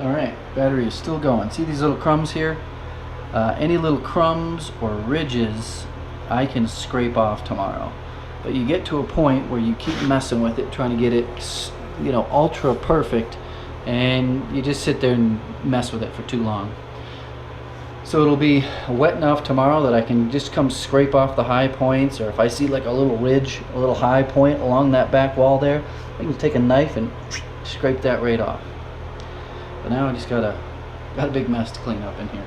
Alright, battery is still going. See these little crumbs here? Any little crumbs or ridges I can scrape off tomorrow. But you get to a point where you keep messing with it, trying to get it, you know, ultra perfect, and you just sit there and mess with it for too long. So it'll be wet enough tomorrow that I can just come scrape off the high points, or if I see like a little ridge, a little high point along that back wall there, I can take a knife and scrape that right off. But now I just got a big mess to clean up in here.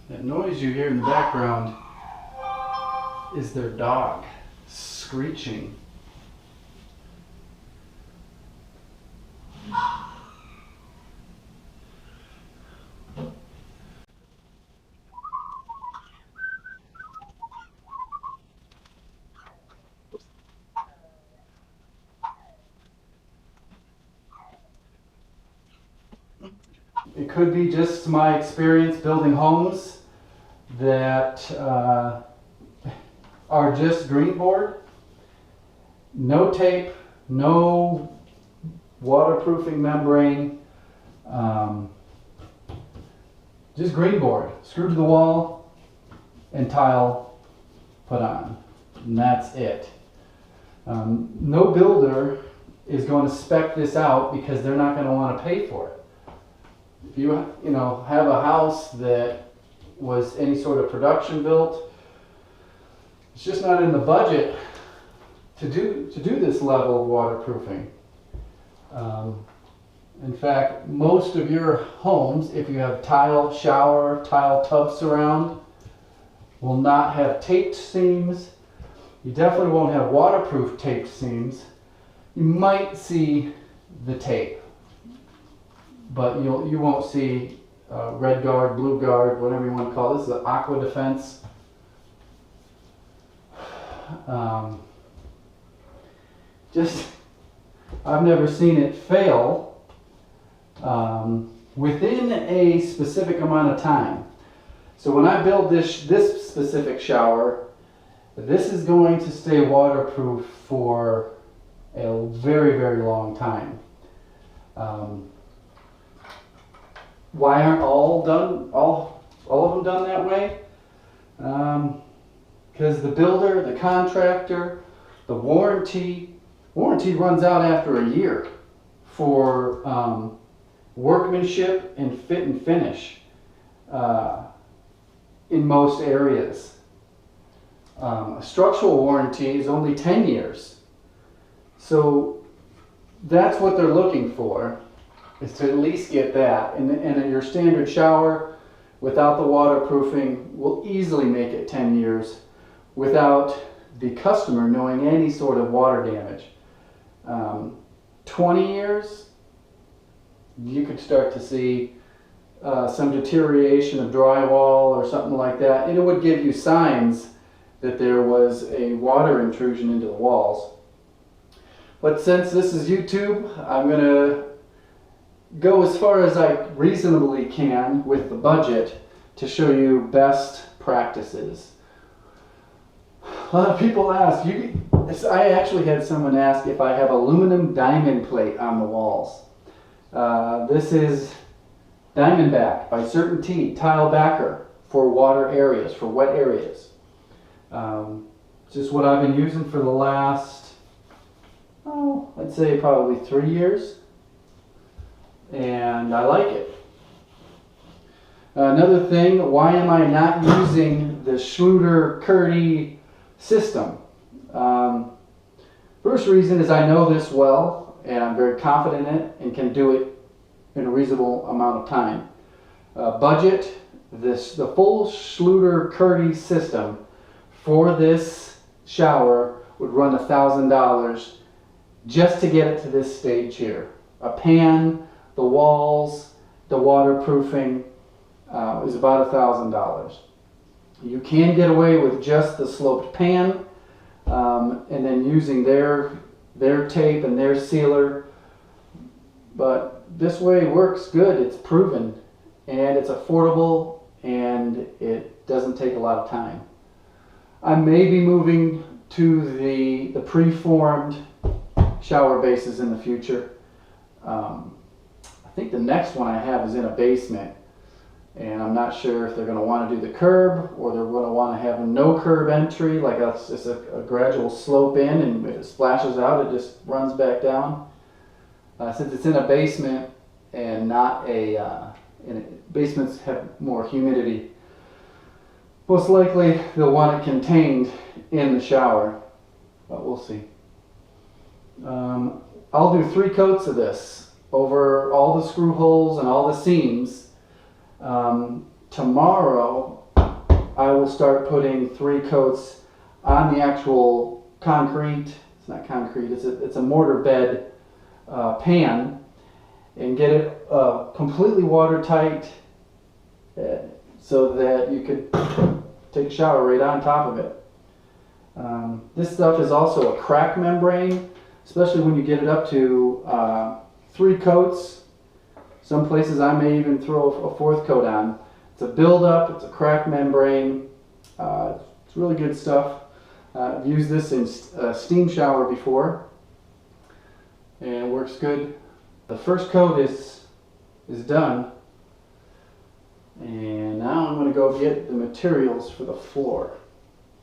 That noise you hear in the background is their dog screeching. It could be just my experience building homes that are just green board, no tape, no waterproofing membrane, just green board, screwed to the wall and tile put on, and that's it. No builder is going to spec this out because they're not going to want to pay for it. If you have a house that was any sort of production built, it's just not in the budget to do this level of waterproofing. In fact, most of your homes, if you have tile shower, tile tub surround, will not have taped seams. You definitely won't have waterproof taped seams. You might see the tape, but you won't see red guard, blue guard, whatever you want to call it. This is the aqua defense. I've never seen it fail within a specific amount of time. So when I build this specific shower, this is going to stay waterproof for a very, very long time. Why aren't all of them done that way? Because the builder, the contractor, the warranty runs out after a year for workmanship and fit and finish in most areas. A structural warranty is only 10 years. So that's what they're looking for, is to at least get that. And your standard shower without the waterproofing will easily make it 10 years without the customer knowing any sort of water damage. 20 years, you could start to see some deterioration of drywall or something like that, and it would give you signs that there was a water intrusion into the walls. But since this is YouTube, I'm going to go as far as I reasonably can with the budget to show you best practices. A lot of people ask, I actually had someone ask if I have aluminum diamond plate on the walls. This is Diamondback by CertainTeed tile backer for water areas, for wet areas. It's just what I've been using for the last, oh, I'd say probably 3 years. And I like it. Another thing, why am I not using the Schluter-Curdy system? First reason is I know this well, and I'm very confident in it, and can do it in a reasonable amount of time. Budget, the full Schluter-Curdy system for this shower would run $1,000 just to get it to this stage here. A pan, the walls, the waterproofing is about $1,000. You can get away with just the sloped pan and then using their tape and their sealer, but this way works good. It's proven, and it's affordable, and it doesn't take a lot of time. I may be moving to the preformed shower bases in the future. I think the next one I have is in a basement, and I'm not sure if they're going to want to do the curb or they're going to want to have a no curb entry, like it's just a gradual slope in, and if it splashes out, it just runs back down. Since it's in a basement and not basements have more humidity, most likely they'll want it contained in the shower, but we'll see. I'll do 3 coats of this over all the screw holes and all the seams. Tomorrow I will start putting 3 coats on the actual concrete. It's not concrete, it's a mortar bed pan, and get it completely watertight so that you could take a shower right on top of it. This stuff is also a crack membrane, especially when you get it up to 3 coats. Some places I may even throw a 4th coat on. It's a buildup, it's a crack membrane. It's really good stuff. I've used this in a steam shower before, and it works good. The first coat is done, and now I'm going to go get the materials for the floor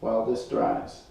while this dries.